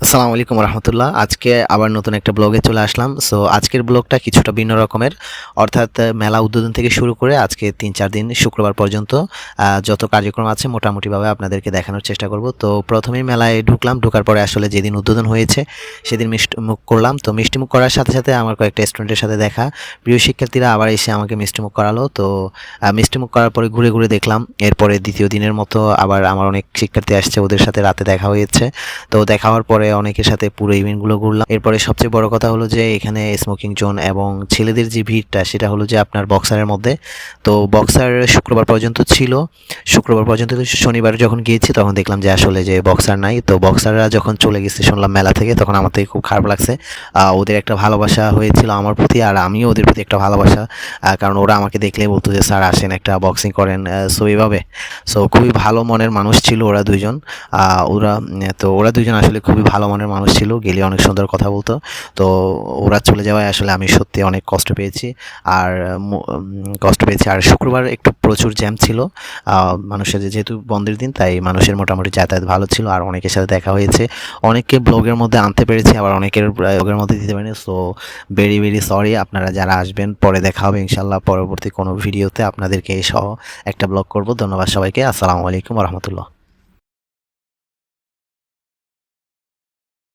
আসসালামু আলাইকুম রহমতুল্লাহ। আজকে আবার নতুন একটা ব্লগে চলে আসলাম। সো আজকের ব্লগটা কিছুটা ভিন্ন রকমের, অর্থাৎ মেলা উদ্বোধন থেকে শুরু করে আজকে ৩-৪ দিন শুক্রবার পর্যন্ত যত কার্যক্রম আছে মোটামুটিভাবে আপনাদেরকে দেখানোর চেষ্টা করব। তো প্রথমেই মেলায় ঢুকলাম, ঢোকার পরে আসলে যেদিন উদ্বোধন হয়েছে সেদিন মিষ্টিমুখ করলাম। তো মিষ্টিমুখ করার সাথে সাথে আমার কয়েকটা স্টুডেন্টের সাথে দেখা, প্রিয় শিক্ষার্থীরা আবার এসে আমাকে মিষ্টিমুখ করালো। তো মিষ্টিমুখ করার পরে ঘুরে ঘুরে দেখলাম, এরপরে দ্বিতীয় দিনের মতো আবার আমার অনেক শিক্ষার্থী আসছে, ওদের সাথে রাতে দেখা হয়েছে। তো দেখা হওয়ার পরে অনেকের সাথে পুরো ইভেন্টগুলো ঘুরলাম। এরপরে সবচেয়ে বড় কথা হলো যে এখানে স্মোকিং জোন এবং ছেলেদের যে ভিড়টা সেটা হলো যে আপনার বক্সারের মধ্যে। তো বক্সার শুক্রবার পর্যন্ত ছিল, শুক্রবার পর্যন্ত শনিবার যখন গিয়েছি তখন দেখলাম যে আসলে যে বক্সার নাই। তো বক্সাররা যখন চলে গেছে শুনলাম মেলা থেকে, তখন আমার থেকে খুব খারাপ লাগছে। ওদের একটা ভালোবাসা হয়েছিল আমার প্রতি, আর আমিও ওদের প্রতি একটা ভালোবাসা, কারণ ওরা আমাকে দেখলেই বলতো যে স্যার আসেন একটা বক্সিং করেন। সো এইভাবে, সো খুবই ভালো মনের মানুষ ছিল ওরা দুইজন। ওরা দুইজন আসলে খুবই ভালো মনের মানুষ ছিল, গেলে অনেক সুন্দর কথা বলতো। তো ওরা চলে যাওয়ায় আসলে আমি সত্যি অনেক কষ্ট পেয়েছি। আর শুক্রবার একটু প্রচুর জ্যাম ছিল, মানুষের যেহেতু বন্ধের দিন তাই মানুষের মোটামুটি যাতায়াত ভালো ছিল, আর অনেকের সাথে দেখা হয়েছে, অনেককে ব্লগের মধ্যে আনতে পেরেছি, আবার অনেকের ব্লগের মধ্যে দিতে পারিনি। So very very sorry. আপনারা যারা আসবেন পরে দেখা হবে ইনশাল্লাহ, পরবর্তী কোনো ভিডিওতে আপনাদেরকে সহ একটা ব্লগ করব। ধন্যবাদ সবাইকে। আসসালামু আলাইকুম রহমতুল্লাহ।